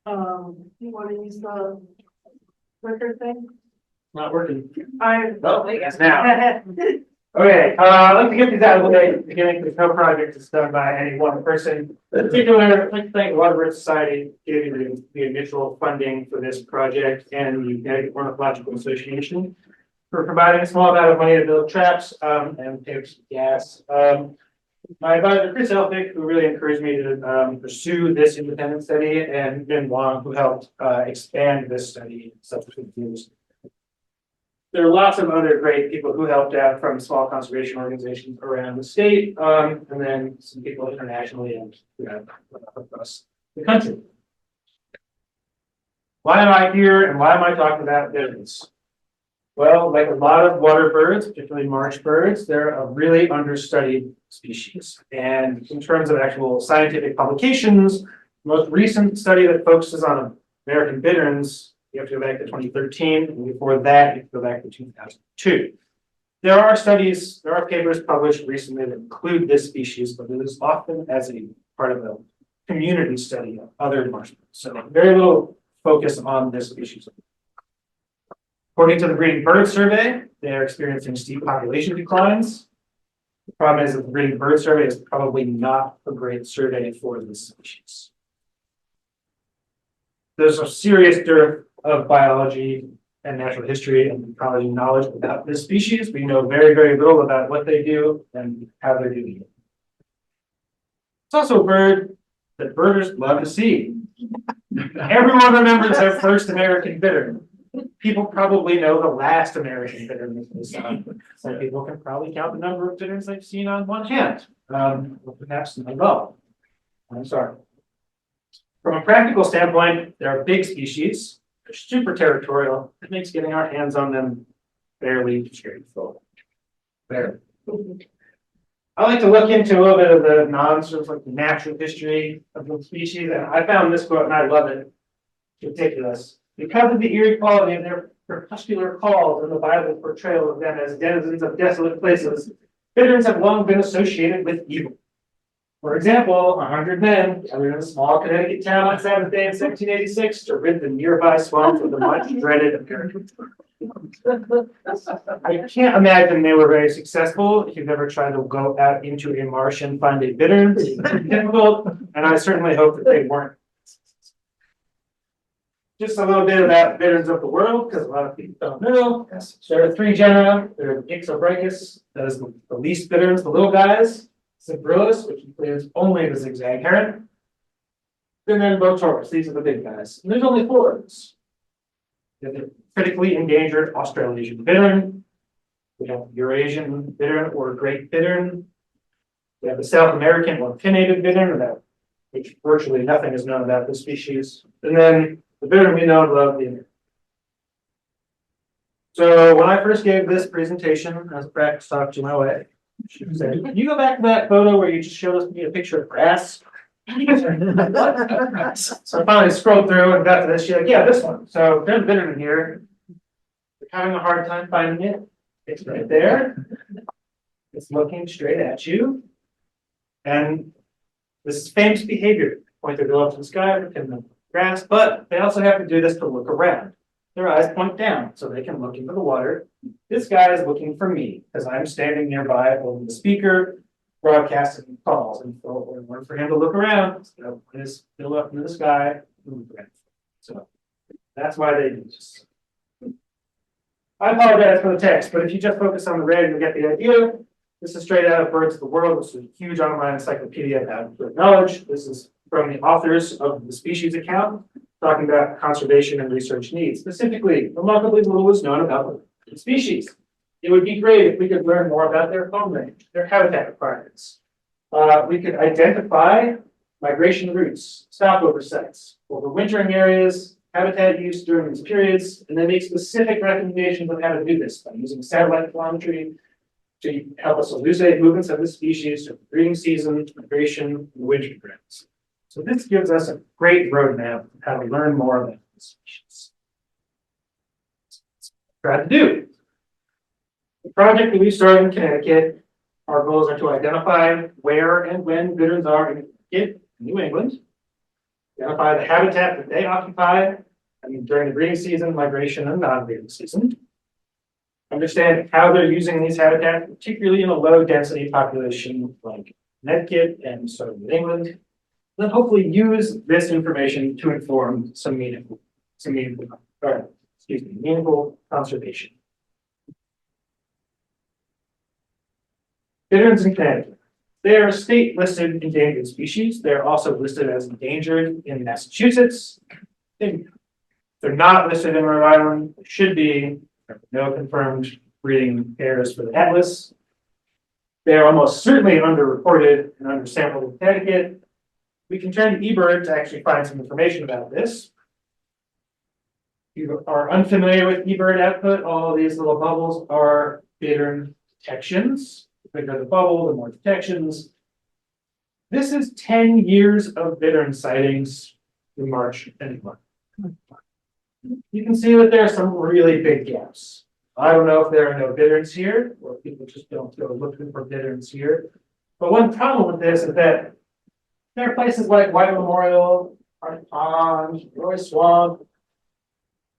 You want to use the Merker thing? Not working. Oh, Yes, now. Okay, I'd like to get these out of the way at the beginning, because no project is done by any one person. In particular, I'd like to thank the Waterbird Society giving the initial funding for this project and the Connecticut Ornithological Association for providing a small amount of money to build traps and pay for some gas. My advisor, Chris Elphick, who really encouraged me to pursue this independent study, and Ben Wong, who helped expand this study in subsequent years. There are lots of other great people who helped out from small conservation organizations around the state, and then some people internationally and across the country. Why am I here and why am I talking about bitterns? Well, like a lot of water birds, particularly marsh birds, they're a really understudied species. And in terms of actual scientific publications, the most recent study that focuses on American bitterns, you have to go back to 2013, and before that, you have to go back to 2002. There are studies, there are papers published recently that include this species, but it is often as a part of a community study of other marsh birds. So very little focus on this species. According to the Breeding Bird Survey, they're experiencing steep population declines. The problem is that the Breeding Bird Survey is probably not a great survey for this species. There's a serious dearth of biology and natural history and ecology knowledge about this species. We know very, very little about what they do and how they're doing it. It's also a bird that birders love to see. Everyone remembers their first American bittern. People probably know the last American bittern that they saw. Some people can probably count the number of bitterns they've seen on one hand. Or perhaps not at all. I'm sorry. From a practical standpoint, they're a big species. They're super territorial. It makes getting our hands on them fairly straightforward. There. I like to look into a little bit of the sort of like the natural history of the species, and I found this quote and I love it. It's ridiculous. Because of the eerie quality of their crepuscular calls and the Bible's portrayal of them as denizens of desolate places, bitterns have long been associated with evil. For example, 100 men gathered in a small Connecticut town on Sabbath day in 1786 to rid the nearby swamps of the much dreaded American bird. I can't imagine they were very successful. If you've ever tried to go out into a marsh and find a bittern, it's difficult, and I certainly hope that they weren't. Just a little bit about bitterns of the world, because a lot of people don't know. Yes. There are three genera. There are Ixobrachus, that is the least bitterns, the little guys. Cybrilus, which includes only the zigzag heron. And then Botaurus, these are the big guys. And there's only four of these. We have the critically endangered Australasian bittern. We have the Eurasian bittern or great bittern. We have the South American or pinnated bittern, which virtually nothing is known about this species. And then the bittern we know and love, the American. So when I first gave this presentation as a practice talk to my wife, she said, "Can you go back to that photo where you just showed us me a picture of grass?" So I finally scrolled through and got to this. She's like, "Yeah, this one." So there's a bittern in here. We're having a hard time finding it. It's right there. It's looking straight at you. And this is famous behavior. Point their bill up to the sky, pin the grass, but they also have to do this to look around. Their eyes point down so they can look into the water. This guy is looking for me because I'm standing nearby holding the speaker, broadcasting calls. And so in order for him to look around, so put his bill up into the sky. So that's why they do this. I apologize for the text, but if you just focus on the red, you'll get the idea. This is straight out of Birds of the World. This is a huge online encyclopedia about bird knowledge. This is from the authors of the species account, talking about conservation and research needs. Specifically, remarkably little is known about the species. It would be great if we could learn more about their home range, their habitat requirements. We could identify migration routes, stopover sites, overwintering areas, habitat use during these periods, and then make specific recommendations on how to do this by using satellite telemetry to help us elucidate movements of the species during the breeding season, migration, and winter trends. So this gives us a great roadmap of how to learn more about the species. Try to do. The project that we started in Connecticut, our goals are to identify where and when bitterns are in Connecticut, New England. identify the habitat that they occupy, I mean, during the breeding season, migration, and non-breeding season. Understand how they're using these habitats, particularly in a low density population like Connecticut and southern New England. Then hopefully use this information to inform some meaningful conservation. Bitterns in Connecticut. They are state listed endangered species. They're also listed as endangered in Massachusetts. They're not listed in Rhode Island. They should be. No confirmed breeding pairs for the atlas. They are almost certainly underreported and undersampled in Connecticut. We can turn to eBird to actually find some information about this. If you are unfamiliar with eBird output, all of these little bubbles are bittern detections. The bigger the bubble, the more detections. This is 10 years of bittern sightings in March and April. You can see that there are some really big gaps. I don't know if there are no bitterns here, or people just don't go looking for bitterns here. But one problem with this is that there are places like White Memorial, Park Pond, Roy Swamp.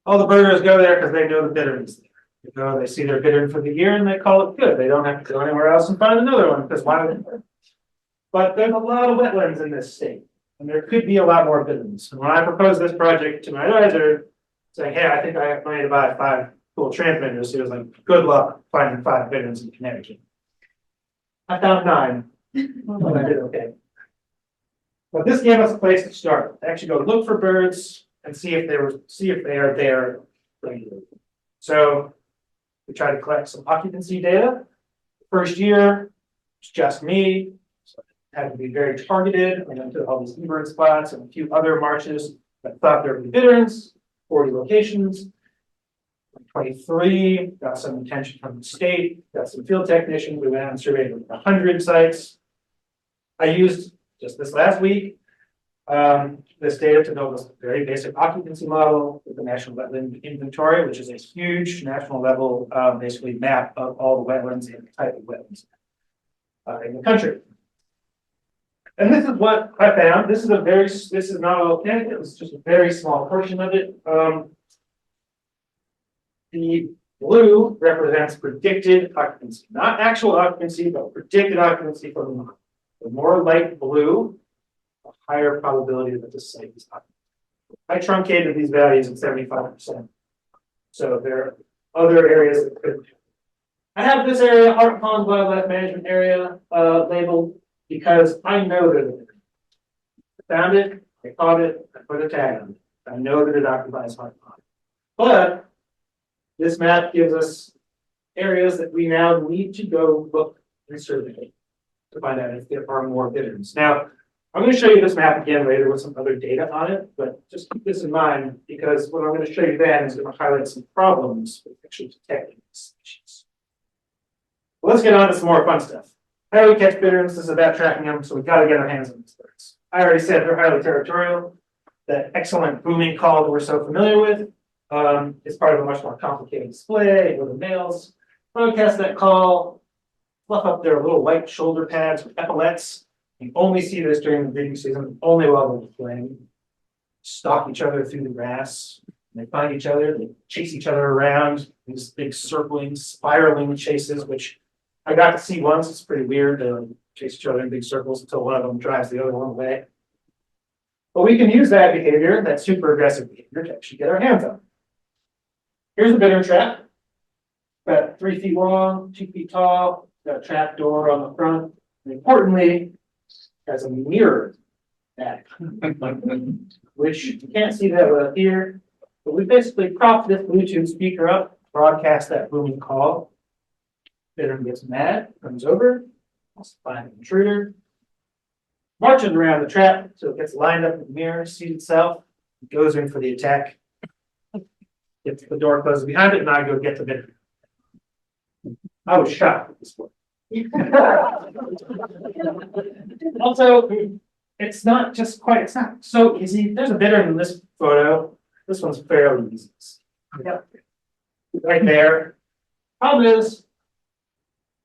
All the birders go there because they know the bitterns there. You know, they see their bittern for the year and they call it good. They don't have to go anywhere else and find another one because why would they? But there's a lot of wetlands in this state, and there could be a lot more bitterns. And when I proposed this project to my advisor, saying, hey, I think I have money to buy 5 cool transmitters. He was like, good luck finding 5 bitterns in Connecticut. I found 9, but I did okay. But this gave us a place to start. Actually go look for birds and see if they are there regularly. So we tried to collect some occupancy data. First year, it's just me. So it had to be very targeted. I went to all these eBird spots and a few other marches that thought there would be bitterns. 40 locations. 23, got some attention from the state, got some field technicians. We went out and surveyed 100 sites. I used just this last week this data to build a very basic occupancy model with the National Wetland Inventory, which is a huge national level basically map of all the wetlands and the type of wetlands in the country. And this is what I found. This is not all Connecticut. It's just a very small portion of it. The blue represents predicted occupancy, not actual occupancy, but predicted occupancy for the month. The more light blue, the higher probability that the site is occupied. I truncated these values at 75%. So there are other areas that could. I have this area, Hart Pond Wildlife Management Area, labeled because I know that it. I found it, I caught it, I put a tag on it. I know that it occupies Hart Pond. But this map gives us areas that we now need to go look and survey to find out if there are more bitterns. Now, I'm going to show you this map again later with some other data on it, but just keep this in mind because what I'm going to show you then is going to highlight some problems with actually detecting these species. Well, let's get on to some more fun stuff. How do we catch bitterns? This is about tracking them, so we've got to get our hands on these birds. I already said they're highly territorial. That excellent booming call that we're so familiar with is part of a much more complicated display where the males broadcast that call, fluff up their little white shoulder pads with epaulets. You only see this during the breeding season, only while they're playing. Stalk each other through the grass. They find each other, they chase each other around, these big circling, spiraling chases, which I got to see once. It's pretty weird to chase each other in big circles until one of them drives the other one away. But we can use that behavior, that super aggressive behavior, to actually get our hands on. Here's a bittern trap. About 3 feet long, 2 feet tall, got a trap door on the front. And importantly, has a mirror back, which you can't see that here. But we basically prop this Bluetooth speaker up, broadcast that booming call. Bittern gets mad, comes over, wants to find an intruder, marches around the trap so it gets lined up in the mirror, sees itself, goes in for the attack, gets the door closes behind it, and I go get the bittern. I was shocked at this point. Also, it's not so easy. There's a bittern in this photo. This one's fairly easy. Yep. Right there. Problem is,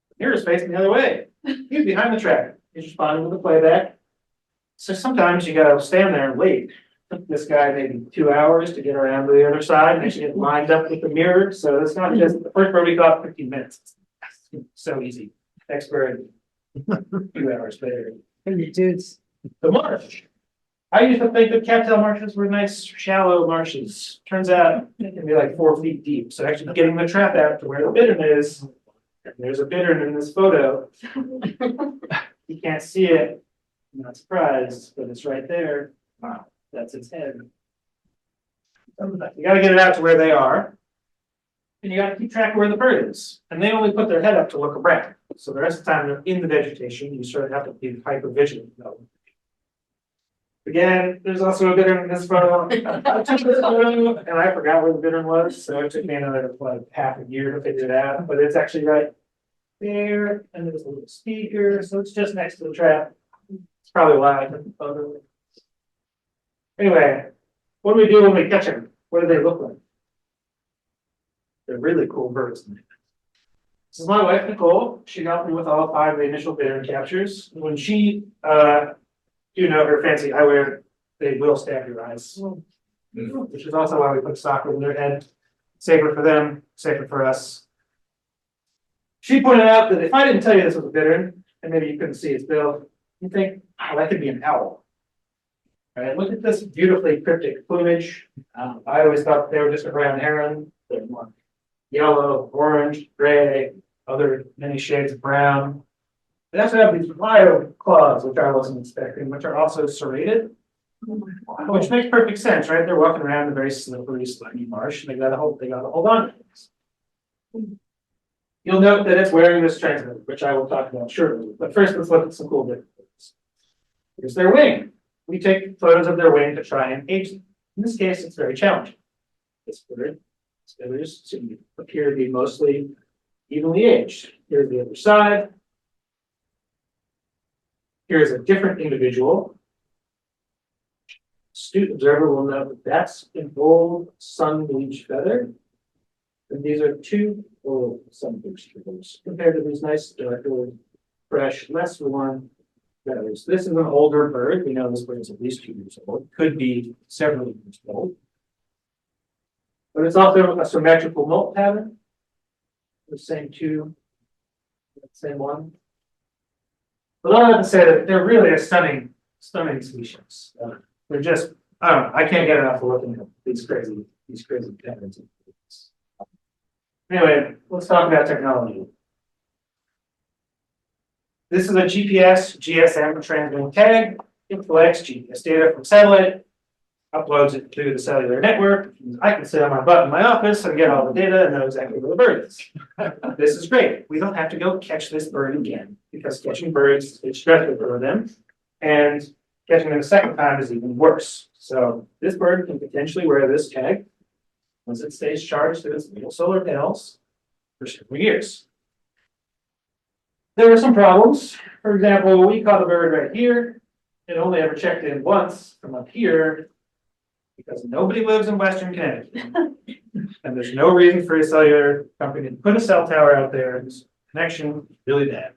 the mirror's facing the other way. He's behind the track. He's responding with the playback. So sometimes you gotta stand there and wait Took this guy maybe 2 hours to get around to the other side and actually get lined up with the mirror. So it's not just the first bird we caught 15 minutes. So easy. Next bird, 2 hours later. Hey, dudes. The marsh. I used to think that cattail marshes were nice, shallow marshes. Turns out it can be like 4 feet deep. So actually getting the trap out to where the bittern is, and there's a bittern in this photo. You can't see it. I'm not surprised, but it's right there. Wow, that's its head. You gotta get it out to where they are. And you gotta keep track of where the bird is. And they only put their head up to look around. So the rest of the time they're in the vegetation, you sort of have to be hyper vigilant. Again, there's also a bittern in this photo. I took this photo and I forgot where the bittern was, so it took me another like half a year to figure it out. But it's actually right there, and there's a little speaker, so it's just next to the trap. It's probably why I took the photo. Anyway, what do we do when we catch them? What do they look like? They're really cool birds. This is my wife, Nicole. She helped me with all 5 of the initial bittern captures. When she, you know, her fancy eyewear, they will stab your eyes. Which is also why we put stock over their head. Safer for them, safer for us. She pointed out that if I didn't tell you this was a bittern, and maybe you couldn't see its bill, you think, oh, that could be an owl. Right? Look at this beautifully cryptic plumage. I always thought they were just a brown heron. They're more yellow, orange, gray, other many shades of brown. They also have these wide claws, which I wasn't expecting, which are also serrated, which makes perfect sense, right? They're walking around in a very slippery, slimy marsh, and they gotta hold on to things. You'll note that it's wearing this transmitter, which I will talk about shortly. But first, let's look at some cool differences. Here's their wing. We take photos of their wing to try and age them. In this case, it's very challenging. This bird, its feathers appear to be mostly evenly aged. Here's the other side. Here's a different individual. Astute observer will note that that's an old sun-bleached feather. And these are 2 old sun-bleached feathers compared to these nice, darker, fresh, less worn feathers. This is an older bird. We know this bird is at least 2 years old. Could be several years old. But it's also a symmetrical molt pattern. The same 2, same one. But I have to say that they're really a stunning species. They're just, I don't know, I can't get enough of looking at these crazy patterns. Anyway, let's talk about technology. This is a GPS GSM transmitting tag. It collects GPS data from satellite, uploads it to the cellular network. I can sit on my butt in my office and get all the data and know exactly where the bird is. This is great. We don't have to go catch this bird again because catching birds is stressful for them, and catching them a second time is even worse. So this bird can potentially wear this tag once it stays charged to its little solar panels for several years. There were some problems. For example, we caught a bird right here. It only ever checked in once from up here because nobody lives in Western Connecticut. And there's no reason for a cellular company to put a cell tower out there whose connection is really bad.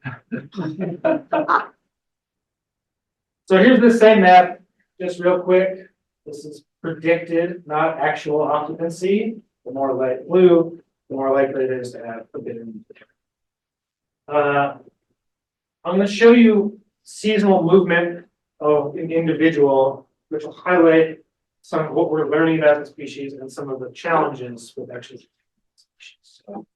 So here's the same map, just real quick. This is predicted, not actual occupancy. The more light blue, the more likely it is to have a bittern. I'm going to show you seasonal movement of an individual, which will highlight some of what we're learning about the species and some of the challenges with actually species. So,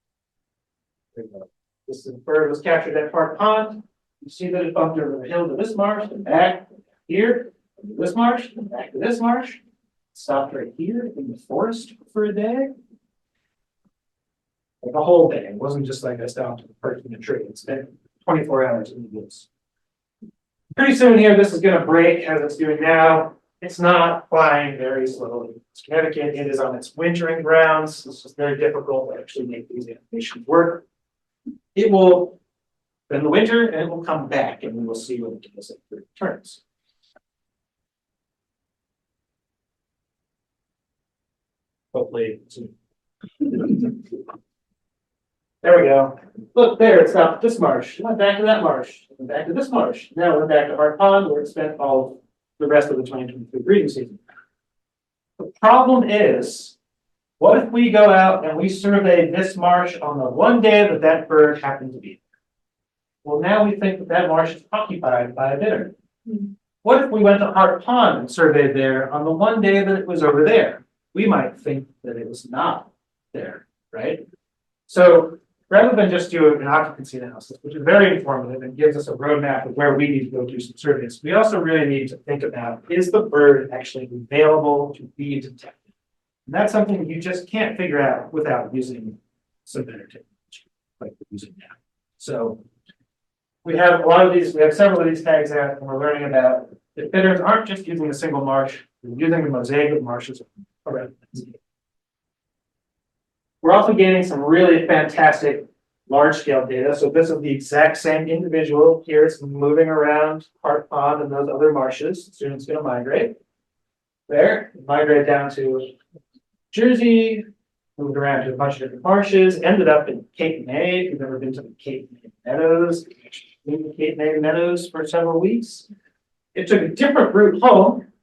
there you go. This bird was captured at Park Pond. You see that it bumped over the hill to this marsh and back here, to this marsh, and back to this marsh. Stopped right here in the forest for a day. Like a whole day. It wasn't just like I stopped and perched in a tree. It spent 24 hours in the woods. Pretty soon here, this is going to break as it's doing now. It's not flying very slowly. It's Connecticut. It is on its wintering grounds. It's just very difficult to actually make these animations work. It will spend the winter and it will come back, and we will see what it does after it returns. Hopefully soon. There we go. Look there, it stopped at this marsh. It went back to that marsh. It went back to this marsh. Now we're back to Hart Pond, where it spent all the rest of the 2023 breeding season. Problem is, what if we go out and we survey this marsh on the one day that that bird happened to be there? Well, now we think that that marsh is occupied by a bittern. What if we went to Hart Pond and surveyed there on the one day that it was over there? We might think that it was not there, right? So rather than just do an occupancy analysis, which is very informative and gives us a roadmap of where we need to go do some surveys, we also really need to think about, is the bird actually available to be detected? And that's something you just can't figure out without using some better technology, like we're using now. So we have a lot of these, we have several of these tags out, and we're learning about that bitterns aren't just using a single marsh, they're using the mosaic of marshes around the landscape. We're also gaining some really fantastic large-scale data. So this is the exact same individual. Here it's moving around Hart Pond and those other marshes. Soon it's going to migrate. There, migrate down to Jersey, moved around to a bunch of different marshes, ended up in Cape May. If you've ever been to the Cape May Meadows, in the Cape May Meadows for several weeks. It took a different route home,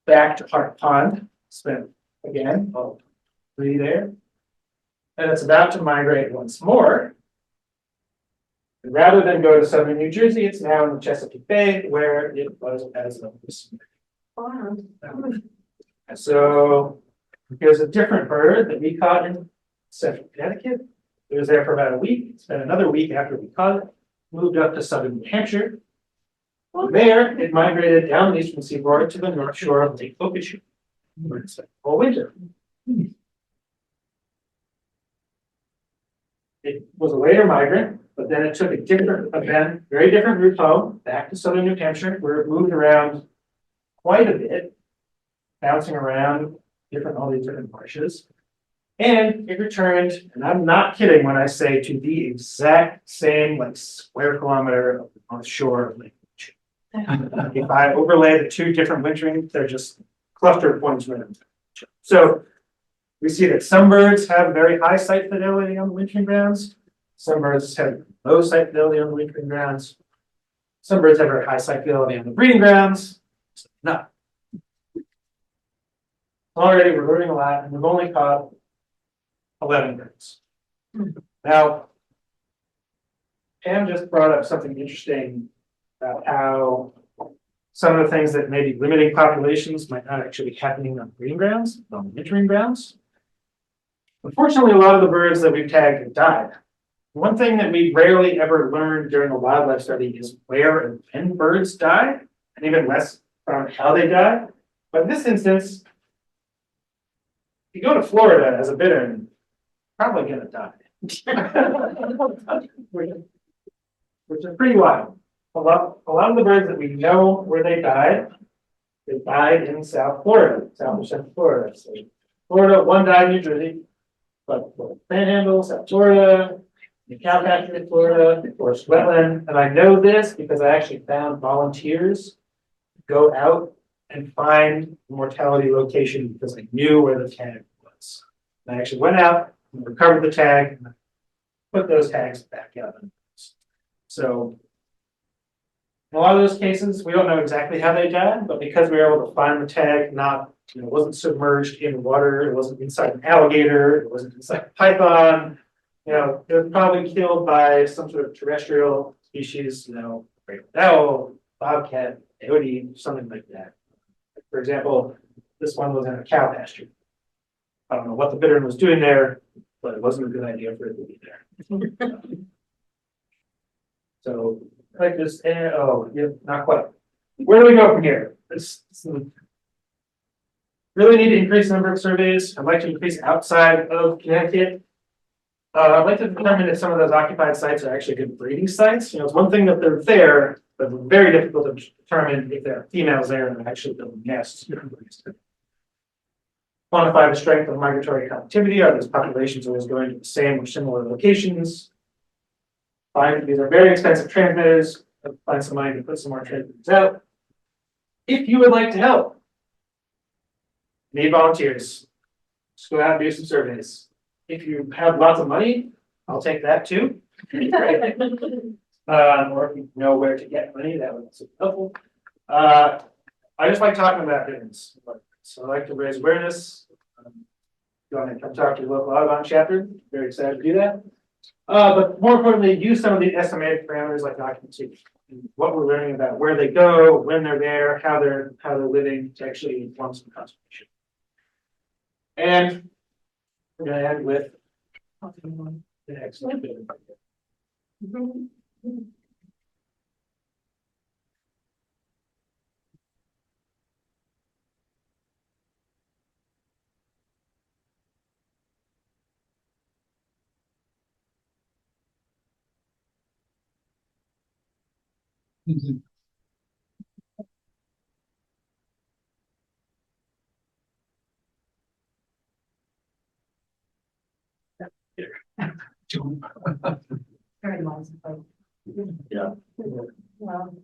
back to Hart Pond, spent again, three there. And it's about to migrate once more. And rather than go to southern New Jersey, it's now in the Chesapeake Bay, where it was as of this morning. So here's a different bird that we caught in central Connecticut. It was there for about a week. Spent another week after we caught it. Moved up to southern New Hampshire. From there, it migrated down the eastern seaboard to the north shore of Lake Okeechobee, where it spent all winter. It was a later migrant, but then it took a different, again, very different route home, back to southern New Hampshire, where it moved around quite a bit, bouncing around all these different marshes. And it returned, and I'm not kidding when I say to the exact same like square kilometer on the shore of Lake Okeechobee. If I overlay the two different wintering, they're just cluster points right on. So we see that some birds have very high site fidelity on the wintering grounds. Some birds have low site fidelity on the wintering grounds. Some birds have very high site fidelity on the breeding grounds. No. Already we're learning a lot, and we've only caught 11 birds. Now, Pam just brought up something interesting about how some of the things that may be limiting populations might not actually be happening on breeding grounds, on wintering grounds. Unfortunately, a lot of the birds that we've tagged have died. One thing that we rarely ever learn during a wildlife study is where and when birds die, and even less from how they die. But in this instance, if you go to Florida as a bittern, you're probably going to die, which is pretty wild. A lot of the birds that we know where they died in South Florida, South or Central Florida. So Florida, one died in New Jersey. But Panhandle, South Florida, the cow pasture in Florida, Forest Wetland, and I know this because I actually found volunteers go out and find the mortality location because I knew where the tag was. And I actually went out and recovered the tag and put those tags back out. So in a lot of those cases, we don't know exactly how they died, but because we were able to find the tag, it wasn't submerged in water, it wasn't inside an alligator, it wasn't inside a python, it was probably killed by some sort of terrestrial species, great owl, bobcat, coyote, something like that. For example, this one was in a cow pasture. I don't know what the bittern was doing there, but it wasn't a good idea for it to be there. So, like this, not quite. Where do we go from here? Really need to increase the number of surveys. I'd like to increase outside of Connecticut. I'd like to determine if some of those occupied sites are actually good breeding sites. It's one thing that they're there, but it's very difficult to determine if there are females there and actually building nests. Quantify the strength of migratory connectivity. Are those populations always going to the same or similar locations? These are very expensive transmitters. Find some money to put some more transmitters out. If you would like to help, need volunteers. Just go out and do some surveys. If you have lots of money, I'll take that too. Or if you know where to get money, that would also be helpful. I just like talking about bitterns. So I like to raise awareness. You want to come talk to your local Audubon chapter? Very excited to do that. But more importantly, use some of the estimated parameters like occupancy, what we're learning about where they go, when they're there, how they're living to actually inform some conservation. And we're going to end with the next little bit. Very nice. Yeah. Well,